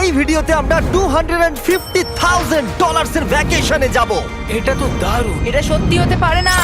এই ভিডিওতে আমরা $250,000 এর ভ্যাকেশনে যাব। এটা তো দারুণ। এটা সত্যি হতে পারে না।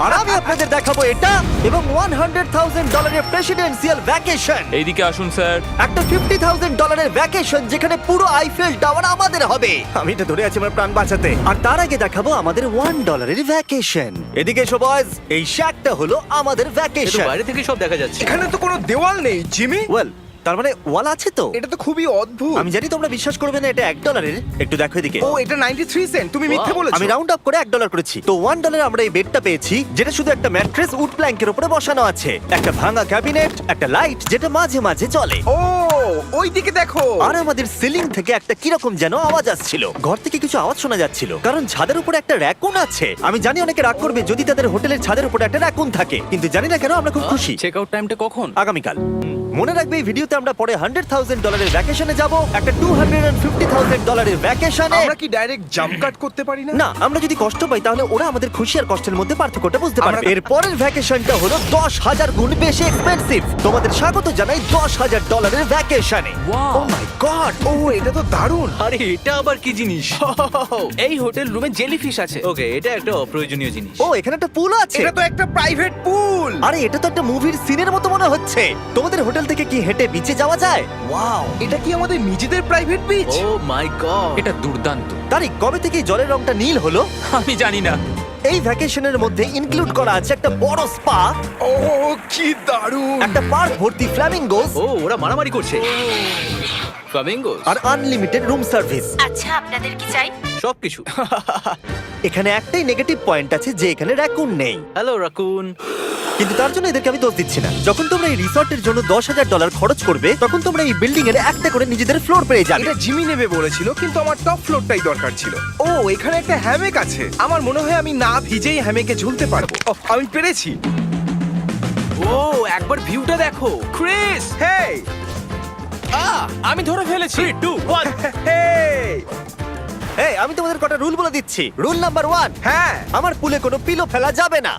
আর আমি আপনাদের দেখাবো এটা এবং $100,000 এর প্রেসিডেন্সিয়াল ভ্যাকেশন। এইদিকে আসুন স্যার। একটা $50,000 এর ভ্যাকেশন যেখানে পুরো আইফেল টাওয়ার আমাদের হবে। আমি এটা ধরে আছি আমার প্রাণ বাঁচাতে। আর তার আগে দেখাবো আমাদের $1 এর ভ্যাকেশন। এদিকে এসো বয়স, এই শ্যাকটা হলো আমাদের ভ্যাকেশন। বাইরে থেকে সব দেখা যাচ্ছে। এখানে তো কোনো দেওয়াল নেই জিমি। ওয়েল, তার মানে ওয়াল আছে তো? এটা তো খুবই অদ্ভুত। আমি জানি তোমরা বিশ্বাস করবে না, এটা $1 একটু দেখো এদিকে। ও এটা 93 সেন্ট, তুমি মিথ্যে বলেছো। আমি রাউন্ড আপ করে $1 করেছি। তো $1 আমরা এই বেডটা পেয়েছি, যেটা শুধু একটা ম্যাট্রেস উড প্ল্যাঙ্কের উপরে বসানো আছে, একটা ভাঙা ক্যাবিনেট, একটা লাইট যেটা মাঝে মাঝে জ্বলে, ও ওই দিকে দেখো। আর আমাদের সিলিং থেকে একটা কিরকম যেন আওয়াজ আসছিল। ঘর থেকে কিছু আওয়াজ শোনা যাচ্ছিল, কারণ ছাদের উপরে একটা র‍্যাকুন আছে। আমি জানি অনেকে রাগ করবে যদি তাদের হোটেলের ছাদের উপরে একটা র‍্যাকুন থাকে, কিন্তু জানি না কেন আমরা খুব খুশি। চেক আউট টাইমটা কখন? আগামীকাল। মনে রাখবে এই ভিডিওতে আমরা পরে $100,000 এর ভ্যাকেশনে যাব, একটা $250,000 এর ভ্যাকেশনে। আমরা কি ডাইরেক্ট জাম্প কাট করতে পারি না? না, আমরা যদি কষ্ট পাই তাহলে ওরা আমাদের খুশি আর কষ্টের মধ্যে পার্থক্যটা বুঝতে পারবে। আমরা- এর পরের ভ্যাকেশনটা হলো 10,000 গুণ বেশি এক্সপেন্সিভ। তোমাদের স্বাগত জানাই $10,000 এর ভ্যাকেশনে। Wow! ও মাই গড! ও এটা তো দারুণ। আরে এটা আবার কি জিনিস? এই হোটেল রুমে জেলিফিশ আছে। ওকে, এটা একটা অপ্রয়োজনীয় জিনিস। ও এখানে একটা পুল আছে। এটা তো একটা প্রাইভেট পুল। আরে এটা তো একটা মুভির সিনের মতো মনে হচ্ছে। তোমাদের হোটেল থেকে কি হেঁটে বিচে যাওয়া যায়? ওয়াও! এটা কি আমাদের নিজেদের প্রাইভেট বিচ? ও মাই গড, এটা দুর্দান্ত। তারিক, কবে থেকে এই জলের রংটা নীল হলো? আমি জানি না। এই ভ্যাকেশনের মধ্যে ইনক্লুড করা আছে একটা বড় স্পা, ও কি দারুণ। একটা পার্ক ভর্তি ফ্ল্যামিঙ্গোস ও ওরা মারামারি করছে। ফ্লামিঙ্গোস আর আনলিমিটেড রুম সার্ভিস। আচ্ছা, আপনাদের কি চাই? সবকিছু। এখানে একটাই নেগেটিভ পয়েন্ট আছে যে এখানে র‍্যাকুন নেই, হ্যালো রাকুন। কিন্তু তার জন্য এদেরকে আমি দোষ দিচ্ছি না। যখন তোমরা এই রিসর্টের জন্য $10,000 খরচ করবে, তখন তোমরা এই বিল্ডিং এর একটা করে নিজেদের ফ্লোর পেয়ে যাবে। এটা জিমি নেবে বলেছিল, কিন্তু আমার টপ ফ্লোরটাই দরকার ছিল। ও এখানে একটা হ্যামেক আছে। আমার মনে হয় আমি না ভিজেই হ্যামেকে ঝুলতে পারবো। ওহ, আমি পেরেছি। ও একবার ভিউটা দেখো ক্রিস। হেই আমি ধরে ফেলেছি। 3 2 1 হেই। এই, আমি তোমাদের কটা রুল বলে দিচ্ছি। রুল নাম্বার 1, হ্যাঁ আমার পুলে কোনো পিলো ফেলা যাবে না।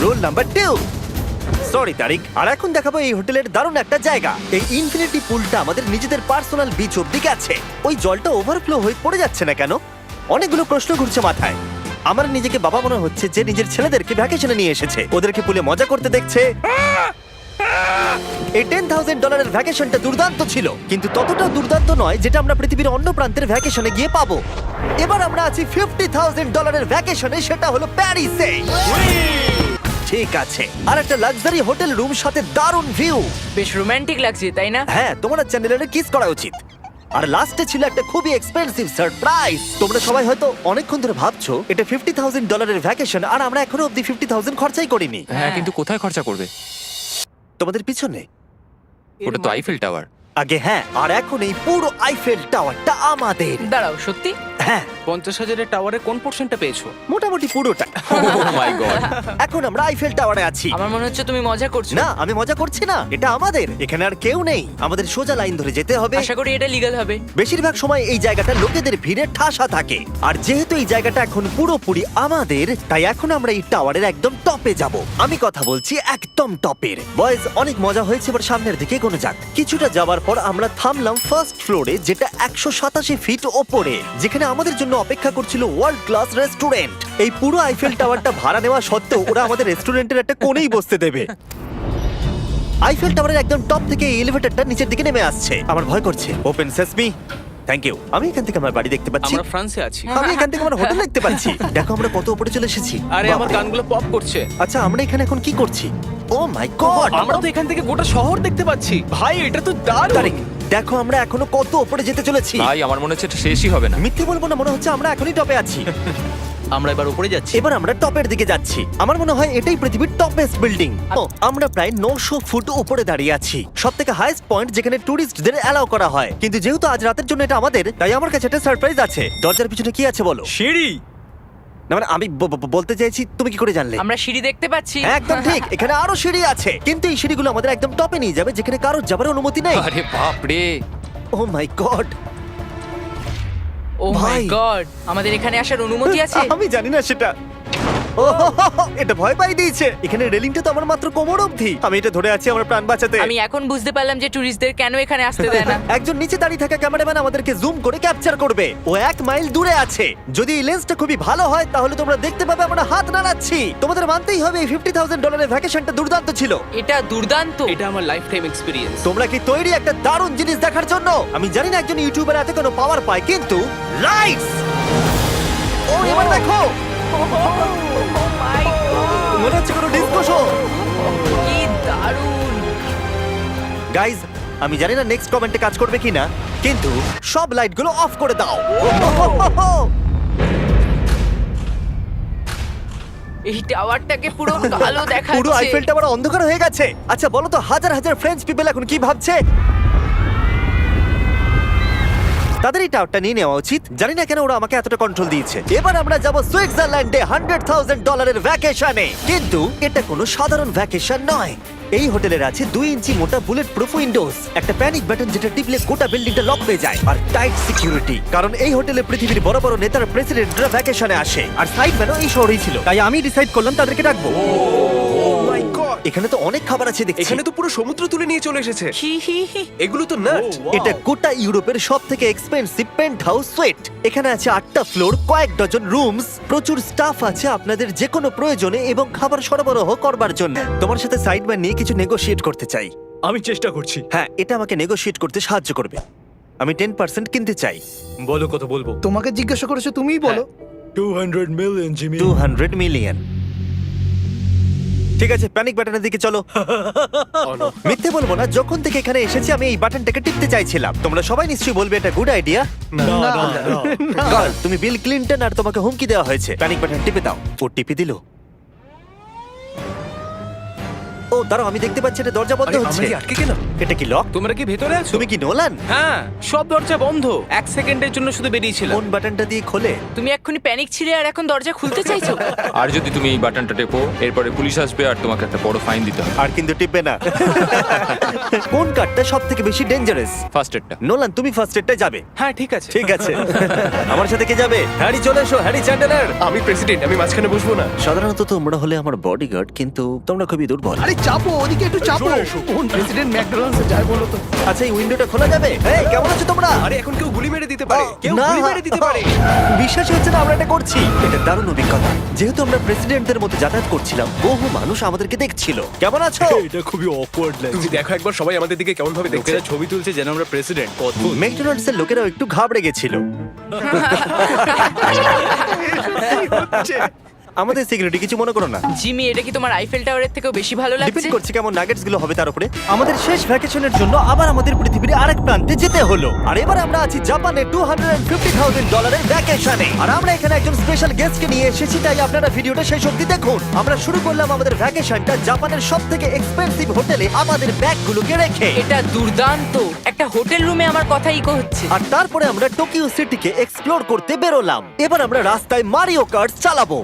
রুল নাম্বার 2, সরি তারিক। আর এখন দেখাবো এই হোটেলের দারুণ একটা জায়গা। এই ইনফিনিটি পুলটা আমাদের নিজেদের পার্সোনাল বিচ অব্দি গেছে। ওই জলটা ওভারফ্লো হয়ে পড়ে যাচ্ছে না কেন? অনেকগুলো প্রশ্ন ঘুরছে মাথায়। আমার নিজেকে বাবা মনে হচ্ছে যে নিজের ছেলেদেরকে ভ্যাকেশনে নিয়ে এসেছে, ওদেরকে পুলে মজা করতে দেখছে। এই $10,000 এর ভ্যাকেশনটা দুর্দান্ত ছিল, কিন্তু ততটাও দুর্দান্ত নয় যেটা আমরা পৃথিবীর অন্য প্রান্তের ভ্যাকেশনে গিয়ে পাবো। এবার আমরা আছি $50,000 এর ভ্যাকেশনে, সেটা হলো প্যারিসে। ঠিক আছে, আর একটা লাক্সারি হোটেল রুম সাথে দারুণ ভিউ। বেশ রোমান্টিক লাগছে, তাই না? হ্যাঁ, তোমার চ্যানেলের কিস করা উচিত। আর লাস্টে ছিল একটা খুবই এক্সপেন্সিভ সারপ্রাইজ। তোমরা সবাই হয়তো অনেকক্ষণ ধরে ভাবছো এটা $50,000 এর ভ্যাকেশন, আর আমরা এখনো অব্দি 50,000 খরচাই করিনি। হ্যাঁ, কিন্তু কোথায় খরচা করবে? তোমাদের পিছনে ওটা তো আইফেল টাওয়ার। আগে হ্যাঁ, আর এখন এই পুরো আইফেল টাওয়ারটা আমাদের। দাঁড়াও, সত্যি? হ্যাঁ, 50,000 টাওয়ারের কোন পোরশনটা পেয়েছো? মোটামুটি পুরোটা। ও মাই গড। এখন আমরা আইফেল টাওয়ারে আছি। আমার মনে হচ্ছে তুমি মজা করছো। না, আমি মজা করছি না, এটা আমাদের। এখানে আর কেউ নেই, আমাদের সোজা লাইন ধরে যেতে হবে। আশা করি এটা লিগ্যাল হবে। বেশিরভাগ সময় এই জায়গাটা লোকেদের ভিড়ে ঠাসা থাকে, আর যেহেতু এই জায়গাটা এখন পুরোপুরি আমাদের, তাই এখন আমরা এই টাওয়ারের একদম টপে যাব। আমি কথা বলছি একদম টপের। বয়েজ, অনেক মজা হয়েছে, এবার সামনের দিকে কোনো যাক। কিছুটা যাওয়ার পর আমরা থামলাম ফার্স্ট ফ্লোরে, যেটা 187 ফিট ওপরে, যেখানে আমাদের জন্য অপেক্ষা করছিল ওয়ার্ল্ড ক্লাস রেস্টুরেন্ট। এই পুরো আইফেল টাওয়ারটা ভাড়া নেওয়া সত্ত্বেও ওরা আমাদের রেস্টুরেন্টের একটা কোণেই বসতে দেবে। আইফেল টাওয়ারের একদম টপ থেকে এই এলিভেটরটা নিচের দিকে নেমে আসছে। আমার ভয় করছে। Open sesame. Thank you. আমি এখান থেকে আমার বাড়ি দেখতে পাচ্ছি। আমরা ফ্রান্সে আছি। আমি এখান থেকে আমার হোটেল দেখতে পাচ্ছি। দেখো আমরা কত উপরে চলে এসেছি। আরে আমার বাপরে। কানগুলো পপ করছে। আচ্ছা, আমরা এখানে এখন কি করছি? ও মাই গড, আমরা তো এখান থেকে গোটা শহর দেখতে পাচ্ছি। ভাই এটা তো দারুণ। তারিক, দেখো আমরা এখনো কত উপরে যেতে চলেছি। ভাই আমার মনে হচ্ছে এটা শেষই হবে না। মিথ্যে বলবো না, মনে হচ্ছে আমরা এখনই টপে আছি। আমরা এবার উপরে যাচ্ছি। এবার আমরা টপের দিকে যাচ্ছি। আমার মনে হয় এটাই পৃথিবীর টপেস্ট বিল্ডিং। আমরা প্রায় 900 ফুট উপরে দাঁড়িয়ে আছি, সব থেকে হাইস্ট পয়েন্ট যেখানে টুরিস্টদের অ্যালাউ করা হয়। কিন্তু যেহেতু আজ রাতের জন্য এটা আমাদের, তাই আমার কাছে একটা সারপ্রাইজ আছে। দরজার পিছনে কি আছে বলো? সিঁড়ি। না মানে আমি বলতে চাইছি, তুমি কি করে জানলে? আমরা সিঁড়ি দেখতে পাচ্ছি। হ্যাঁ, একদম ঠিক, এখানে আরো সিঁড়ি আছে, কিন্তু এই সিঁড়িগুলো আমাদের একদম টপে নিয়ে যাবে, যেখানে কারোর যাবার অনুমতি নেই। আরে বাপ রে। ও মাই গড, ও মাই ভাই। গড, আমাদের এখানে আসার অনুমতি আছে? আমি জানি না সেটা। ও এটা ভয় পাই দিয়েছে। এখানে রেলিংটা তো আমার মাত্র কোমর অবধি। আমি এটা ধরে আছি আমার প্রাণ বাঁচাতে। আমি এখন বুঝতে পারলাম যে ট্যুরিস্টদের কেন এখানে আসতে দেয় না। একজন নিচে দাঁড়িয়ে থাকা ক্যামেরাম্যান আমাদেরকে জুম করে ক্যাপচার করবে। ও 1 মাইল দূরে আছে। যদি এই লেন্সটা খুবই ভালো হয় তাহলে তোমরা দেখতে পাবে আমরা হাত নাড়াচ্ছি। তোমাদের মানতেই হবে এই $50,000 ভ্যাকেশনটা দুর্দান্ত ছিল। এটা দুর্দান্ত। এটা আমার লাইফ টাইম এক্সপিরিয়েন্স। তোমরা কি তৈরি একটা দারুণ জিনিস দেখার জন্য? আমি জানি না একজন ইউটিউবার এত কোনো পাওয়ার পায়, কিন্তু লাইটস! ও এবার দেখো, মনে হচ্ছে কোনো ডিস্কো শো। কি দারুণ। গাইজ, আমি জানি না নেক্সট কমেন্টে কাজ করবে কিনা, কিন্তু সব লাইটগুলো অফ করে দাও। এই টাওয়ারটাকে পুরো কালো দেখাচ্ছে। পুরো আইফেল টাওয়ার অন্ধকার হয়ে গেছে। আচ্ছা বলো তো, হাজার হাজার ফ্রেঞ্চ পিপল এখন কি ভাবছে? তাদের এই টাওয়ারটা নিয়ে নেওয়া উচিত। জানি না কেন ওরা আমাকে এতটা কন্ট্রোল দিয়েছে। এবার আমরা যাব সুইজারল্যান্ডে $100,000 ভ্যাকেশনে। কিন্তু এটা কোনো সাধারণ ভ্যাকেশন নয়। এই হোটেলের আছে 2 ইঞ্চি মোটা বুলেট প্রুফ উইন্ডোজ, একটা প্যানিক বাটন যেটা টিপলে গোটা বিল্ডিংটা লক হয়ে যায়, আর টাইট সিকিউরিটি। কারণ এই হোটেলে পৃথিবীর বড় বড় নেতার প্রেসিডেন্টরা ভ্যাকেশনে আসে। আর সাইডম্যানও এই শহরেই ছিল, তাই আমি ডিসাইড করলাম তাদেরকে ডাকবো। মাই গড, এখানে তো অনেক খাবার আছে দেখছি। এখানে তো পুরো সমুদ্র তুলে নিয়ে চলে এসেছে। হি হি হি। এগুলো তো নাট। এটা গোটা ইউরোপের সব থেকে এক্সপেন্সিভ পেন্ট হাউস সুইট। এখানে আছে 8টা ফ্লোর, কয়েক ডজন রুমস, প্রচুর স্টাফ আছে আপনাদের যে কোনো প্রয়োজনে এবং খাবার সরবরাহ করবার জন্য। তোমার সাথে সাইডম্যান নিয়ে কিছু নেগোশিয়েট করতে চাই। আমি চেষ্টা করছি। হ্যাঁ, এটা আমাকে নেগোশিয়েট করতে সাহায্য করবে। আমি 10% কিনতে চাই। বলো কত বলবো? তোমাকে জিজ্ঞাসা করেছো, তুমিই বলো। 200 মিলিয়ন জিমি। 200 মিলিয়ন। ঠিক আছে, প্যানিক বাটনের দিকে চলো। মিথ্যে বলবো না, যখন থেকে এখানে এসেছি আমি এই বাটনটাকে টিপতে চাইছিলাম। তোমরা সবাই নিশ্চয়ই বলবে এটা গুড আইডিয়া। তুমি বিল ক্লিনটন আর তোমাকে হুমকি দেওয়া হয়েছে। প্যানিক বাটন টিপে দাও। ও টিপে দিল। ও দাঁড়াও, আমি দেখতে পাচ্ছি এটা দরজা বন্ধ আরে, আমরা হচ্ছে। কি আটকে গেলাম? এটা কি লক? তোমরা কি ভেতরে আছো? তুমি কি নোলান? হ্যাঁ, সব দরজা বন্ধ। 1 সেকেন্ডের জন্য শুধু বেরিয়েছিলাম। কোন বাটনটা দিয়ে খোলে? তুমি এক্ষুনি প্যানিক ছিলে আর এখন দরজা খুলতে চাইছো? আর যদি তুমি এই বাটনটা টেপো, এরপরে পুলিশ আসবে আর তোমাকে একটা বড় ফাইন দিতে হবে। আর কিন্তু টিপবে না। কোন কার্ডটা সব থেকে বেশি ডেঞ্জারাস? ফার্স্ট এডটা। নোলান, তুমি ফার্স্ট এডটা যাবে। হ্যাঁ, ঠিক আছে। ঠিক আছে। আমার সাথে কে যাবে? হ্যারি চলে এসো, হ্যারি চ্যান্ডেলার। আমি প্রেসিডেন্ট, আমি মাঝখানে বসবো না। সাধারণত তোমরা হলে আমার বডিগার্ড, কিন্তু তোমরা খুবই দুর্বল। আরে চাপো, ওদিকে একটু চাপো। কোন প্রেসিডেন্ট ম্যাকডোনাল্ডসে যায় বলো তো? আচ্ছা, এই উইন্ডোটা খোলা যাবে? এই কেমন আছো তোমরা? আরে এখন কেউ গুলি মেরে দিতে পারে, কেউ না। গুলি মেরে দিতে পারে। বিশ্বাসই হচ্ছে না আমরা এটা করছি। এটা দারুণ অভিজ্ঞতা। যেহেতু আমরা প্রেসিডেন্টদের মতো যাতায়াত করছিলাম, বহু মানুষ আমাদেরকে দেখছিল। কেমন আছো? এটা খুবই অকওয়ার্ড তুমি লাগছে। দেখো একবার সবাই আমাদের দিকে কেমন ভাবে দেখছে। লোকেরা ছবি তুলছে যেন আমরা প্রেসিডেন্ট। অদ্ভুত। ম্যাকডোনাল্ডস এর লোকেরাও একটু ঘাবড়ে গেছিল। আমাদের সিকিউরিটি কিছু মনে করো না। জিমি, এটা কি তোমার আইফেল টাওয়ারের থেকেও বেশি ভালো লাগছে? ডিপেন্ড করছে কেমন নাগেটস গুলো হবে তার উপরে। আমাদের শেষ ভ্যাকেশনের জন্য আবার আমাদের পৃথিবীর আরেক প্রান্তে যেতে হলো। আর এবার আমরা আছি জাপানে $250,000 ভ্যাকেশনে। আর আমরা এখানে একজন স্পেশাল গেস্টকে নিয়ে এসেছি, তাই আপনারা ভিডিওটা শেষ অবধি দেখুন। আমরা শুরু করলাম আমাদের ভ্যাকেশনটা জাপানের সবথেকে এক্সপেন্সিভ হোটেলে আমাদের ব্যাগগুলোকে রেখে। এটা দুর্দান্ত। একটা হোটেল রুমে আমার কথা ইকো হচ্ছে। আর তারপরে আমরা টোকিও সিটিকে এক্সপ্লোর করতে বেরোলাম। এবার আমরা রাস্তায় মারিও কার্টস চালাবো।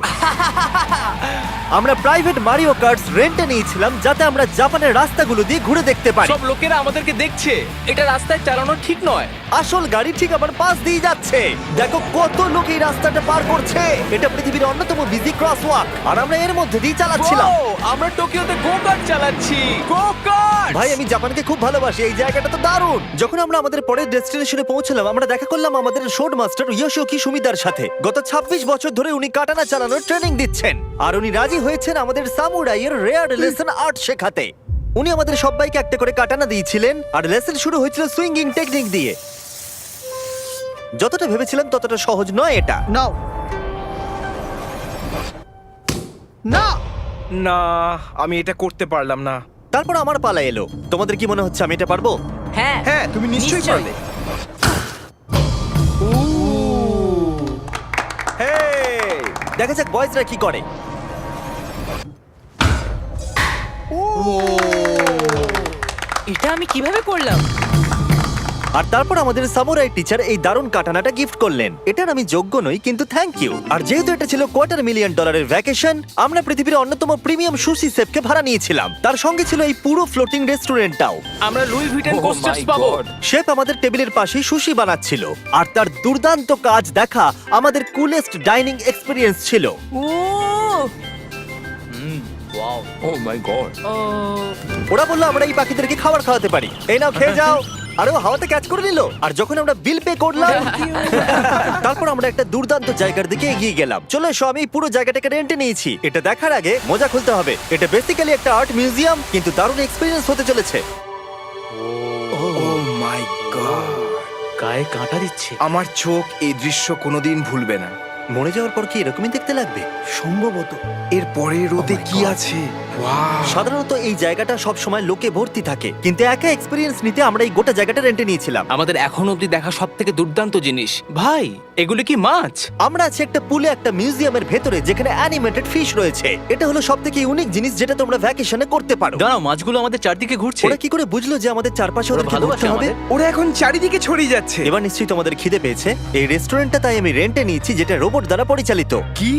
আমরা প্রাইভেট মারিও কার্টস রেন্টে নিয়েছিলাম যাতে আমরা জাপানের রাস্তাগুলো দিয়ে ঘুরে দেখতে পারি। সব লোকেরা আমাদেরকে দেখছে। এটা রাস্তায় চালানো ঠিক নয়। আসল গাড়ি ঠিক আমার পাশ দিয়ে যাচ্ছে। দেখো কত লোক এই রাস্তাটা পার করছে। এটা পৃথিবীর অন্যতম বিজি ক্রসওয়াক, আর আমরা এর মধ্যে দিয়ে চালাচ্ছিলাম। ও, আমরা টোকিওতে গো কার্ট চালাচ্ছি। গো কার্ট। ভাই, আমি জাপানকে খুব ভালোবাসি। এই জায়গাটা তো দারুণ। যখন আমরা আমাদের পরের ডেস্টিনেশনে পৌঁছলাম, আমরা দেখা করলাম আমাদের শোড মাস্টার ইয়োশিওকি সুমিদার সাথে। গত 26 বছর ধরে উনি কাটানা চালানোর ট্রেনিং দিচ্ছেন, আর উনি রাজি হয়েছেন আমাদের সামুরাইয়ের রেয়ার লেসন আর্ট শেখাতে। উনি আমাদের সবাইকে একটা করে কাটানা দিয়েছিলেন, আর লেসন শুরু হয়েছিল সুইঙ্গিং টেকনিক দিয়ে। যতটা ভেবেছিলাম ততটা সহজ নয় এটা। নাও। না, না, আমি এটা করতে পারলাম না। তারপর আমার পালা এলো। তোমাদের কি মনে হচ্ছে আমি এটা পারবো? হ্যাঁ হ্যাঁ, তুমি নিশ্চয়ই পারবে। হেই, দেখা যাক বয়েজরা কি করে। এটা আমি কিভাবে করলাম? আর তারপর আমাদের সামুরাই টিচার এই দারুণ কাটানাটা গিফট করলেন। এটার আমি যোগ্য নই, কিন্তু থ্যাংক ইউ। আর যেহেতু এটা ছিল $250,000 ভ্যাকেশন, আমরা পৃথিবীর অন্যতম প্রিমিয়াম সুশি শেফকে ভাড়া নিয়েছিলাম। তার সঙ্গে ছিল এই পুরো ফ্লোটিং রেস্টুরেন্টটাও। আমরা Louis Vuitton Oh coasters my পাবো। God! শেফ আমাদের টেবিলের পাশেই সুশি বানাচ্ছিল, আর তার দুর্দান্ত কাজ দেখা আমাদের কুলেস্ট ডাইনিং এক্সপিরিয়েন্স ছিল। ও ও মাই গড। ও ওরা বললো আমরা এই পাখিদেরকে খাবার খাওয়াতে পারি, এই নাও খেয়ে যাও। আরে ও হাওয়াতে ক্যাচ করে নিল। আর যখন আমরা বিল পে করলাম তারপর আমরা একটা দুর্দান্ত জায়গার দিকে এগিয়ে গেলাম। চলো এসো, আমি এই পুরো জায়গাটাকে রেন্টে নিয়েছি। এটা দেখার আগে মজা খুলতে হবে। এটা বেসিক্যালি একটা আর্ট মিউজিয়াম, কিন্তু দারুণ এক্সপেরিয়েন্স হতে চলেছে। ও মাই গড, গায়ে কাঁটা দিচ্ছে। আমার চোখ এই দৃশ্য কোনোদিন ভুলবে না। মরে যাওয়ার পর কি এরকমই দেখতে লাগবে? সম্ভবত এর পরে রোদে কি আছে। ওয়াও, সাধারণত এই জায়গাটা সব সময় লোকে ভর্তি থাকে, কিন্তু একা এক্সপেরিয়েন্স নিতে আমরা এই গোটা জায়গাটা রেন্টে নিয়েছিলাম। আমাদের এখন অবধি দেখা সব থেকে দুর্দান্ত জিনিস। ভাই, এগুলো কি মাছ? আমরা আছি একটা পুলে, একটা মিউজিয়ামের ভেতরে, যেখানে অ্যানিমেটেড ফিশ রয়েছে। এটা হলো সবথেকে ইউনিক জিনিস যেটা তোমরা ভ্যাকেশনে করতে পারো। দাঁড়াও, মাছগুলো আমাদের চারদিকে ঘুরছে। ওরা কি করে বুঝলো যে আমাদের চারপাশে ওদেরকে ভালোবাসে ঘুরতে হবে? আমাদের। ওরা এখন চারিদিকে ছড়িয়ে যাচ্ছে। এবার নিশ্চয়ই তোমাদের খিদে পেয়েছে। এই রেস্টুরেন্টটা তাই আমি রেন্টে নিয়েছি, যেটা রোবট দ্বারা পরিচালিত। কি?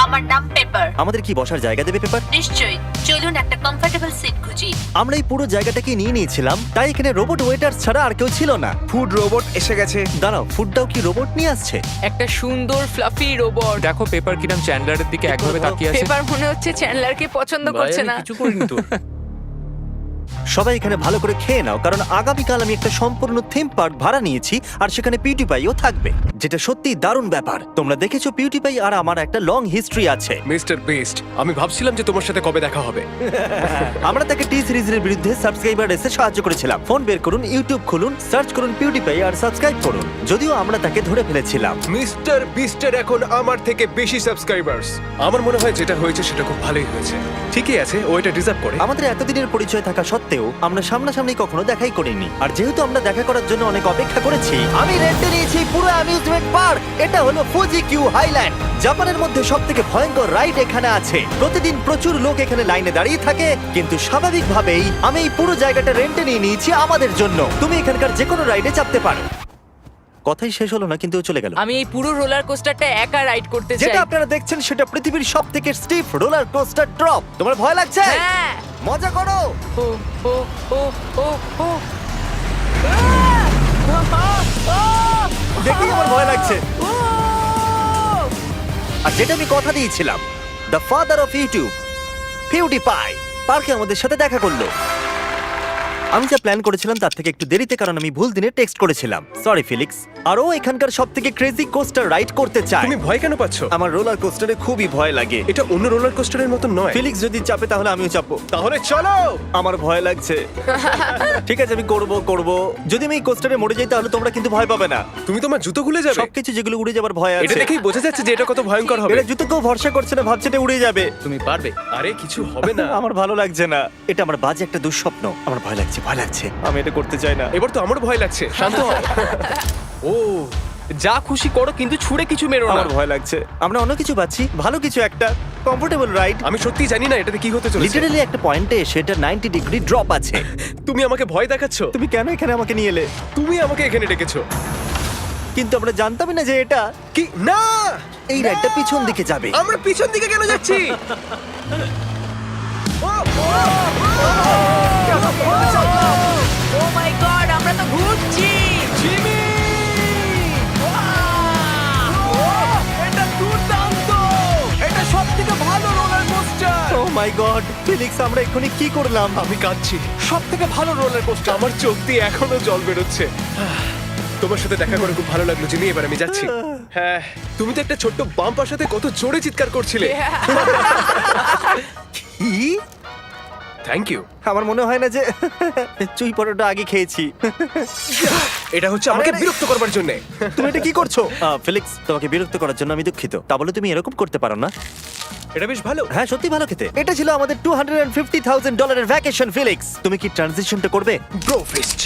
আমার নাম পেপার। আমাদের কি বসার জায়গা দেবে পেপার? নিশ্চয়ই, চলুন একটা কমফোর্টেবল সিট খুঁজি। আমরা এই পুরো জায়গাটাকে নিয়ে নিয়েছিলাম, তাই এখানে রোবট ওয়েটার ছাড়া আর কেউ ছিল না। ফুড রোবট এসে গেছে। দাঁড়াও, ফুডটাও কি রোবট নিয়ে আসছে? একটা সুন্দর ফ্লাফি রোবট। দেখো পেপার কিরম চ্যান্ডলারের দিকে একভাবে তাকিয়ে আছে। পেপার মনে হচ্ছে চ্যান্ডলারকে পছন্দ করছে না। কিছু করিনি তো। সবাই এখানে ভালো করে খেয়ে নাও, কারণ আগামীকাল আমি একটা সম্পূর্ণ থিম পার্ক ভাড়া নিয়েছি, আর সেখানে পিউটিপাইও থাকবে, যেটা সত্যি দারুণ ব্যাপার। তোমরা দেখেছো পিউটিপাই আর আমার একটা লং হিস্ট্রি আছে। মিস্টার বেস্ট, আমি ভাবছিলাম যে তোমার সাথে কবে দেখা হবে। আমরা তাকে টি সিরিজের বিরুদ্ধে সাবস্ক্রাইবার রেসে সাহায্য করেছিলাম। ফোন বের করুন, ইউটিউব খুলুন, সার্চ করুন পিউটিপাই আর সাবস্ক্রাইব করুন। যদিও আমরা তাকে ধরে ফেলেছিলাম। মিস্টার বিস্টের এখন আমার থেকে বেশি সাবস্ক্রাইবার্স। আমার মনে হয় যেটা হয়েছে সেটা খুব ভালোই হয়েছে। ঠিকই আছে, ও এটা ডিজার্ভ করে। আমাদের এতদিনের পরিচয় থাকা সত্ত্বেও আমরা সামনাসামনি কখনো দেখাই করিনি। আর যেহেতু আমরা দেখা করার জন্য অনেক অপেক্ষা করেছি, আমি রেন্টে নিয়েছি পুরো অ্যামিউজমেন্ট পার্ক। এটা হলো ফুজি কিউ হাইল্যান্ড। জাপানের মধ্যে সবথেকে ভয়ঙ্কর রাইড এখানে আছে। প্রতিদিন প্রচুর লোক এখানে লাইনে দাঁড়িয়ে থাকে, কিন্তু স্বাভাবিকভাবেই আমি এই পুরো জায়গাটা রেন্টে নিয়ে নিয়েছি আমাদের জন্য। তুমি এখানকার যে কোনো রাইডে চাপতে পারো। কথাই শেষ হলো না, কিন্তু ও চলে গেল। আমি এই পুরো রোলার কোস্টারটা একা রাইড করতে চাই। যেটা আপনারা দেখছেন সেটা পৃথিবীর সবথেকে স্টিফ রোলার কোস্টার ড্রপ। তোমার ভয় লাগছে? হ্যাঁ। মজা করো। ও ও ও ও ও দেখেই আমার ভয় লাগছে। আর যেটা আমি কথা দিয়েছিলাম, দ্য ফাদার অফ ইউটিউব পিউটিপাই পার্কে আমাদের সাথে দেখা করলো। আমি যা প্ল্যান করেছিলাম তার থেকে একটু দেরিতে, কারণ আমি ভুল দিনে টেক্সট করেছিলাম। সরি ফিলিক্স। আর ও এখানকার সবথেকে ক্রেজি কোস্টার রাইড করতে চায়। তুমি ভয় কেন পাচ্ছ? আমার রোলার কোস্টারে খুবই ভয় লাগে। এটা অন্য রোলার কোস্টারের মতো নয়। ফিলিক্স যদি চাপে তাহলে আমিও চাপবো। তাহলে চলো। আমার ভয় লাগছে। ঠিক আছে, আমি করব। যদি আমি এই কোস্টারে মরে যাই তাহলে তোমরা কিন্তু ভয় পাবে না। তুমি তোমার জুতো খুলে যাবে। সবকিছু যেগুলো উড়ে যাবার ভয় এটা আছে। দেখেই বোঝা যাচ্ছে যে এটা কত ভয়ঙ্কর হবে। এটা জুতো কেউ ভরসা করছে না, ভাবছে এটা উড়ে যাবে। তুমি পারবে। আরে কিছু হবে না। আমার ভালো লাগছে না। এটা আমার বাজে একটা দুঃস্বপ্ন। আমার ভয় লাগছে। আমি এটা করতে চাই না। এবার তো আমার ভয় লাগছে। শান্ত হও। ও, যা খুশি করো, কিন্তু ছুঁড়ে কিছু মেরো না। আমার ভয় লাগছে। আমরা অন্য কিছু পাচ্ছি, ভালো কিছু, একটা কমফোর্টেবল রাইড। আমি সত্যি জানি না এটাতে কি হতে চলেছে। লিটারালি একটা পয়েন্টে এসে এটা 90 ডিগ্রি ড্রপ আছে। তুমি আমাকে ভয় দেখাচ্ছ। তুমি কেন এখানে আমাকে নিয়ে এলে? তুমি আমাকে এখানে ডেকেছো। কিন্তু আমরা জানতামই না যে এটা কি না, এই রাইডটা পিছন দিকে যাবে। আমরা পিছন দিকে কেন যাচ্ছি? ও মাই গড, আমরা তো ঘুরছি। জিমি! এটা দুর্দান্ত! এটা সবথেকে ভালো রোলার কোস্টার! ও মাই গড, ফিলিক্স, আমরা এক্ষুনি কি করলাম? আমি কাঁদছি। সবথেকে ভালো রোলার কোস্টার। আমার চোখ দিয়ে এখনো জল বেরোচ্ছে। তোমার সাথে দেখা করে খুব ভালো লাগলো জিমি। এবার আমি যাচ্ছি। হ্যাঁ, তুমি তো একটা ছোট্ট বাম্পার সাথে কত জোরে চিৎকার করছিলে। কি? Thank you. আমার মনে হয় না যে চুই পরোটা আগে খেয়েছি। এটা হচ্ছে আমাকে আরে, বিরক্ত করবার জন্য। তুমি এটা কি করছো? ফিলিক্স, তোমাকে বিরক্ত করার জন্য আমি দুঃখিত। তা বলে তুমি এরকম করতে পারো না। এটা বেশ ভালো। হ্যাঁ, সত্যি ভালো খেতে। এটা ছিল আমাদের $250,000 ভ্যাকেশন। ফিলিক্স, তুমি কি ট্রানজিশনটা করবে? Bro feast.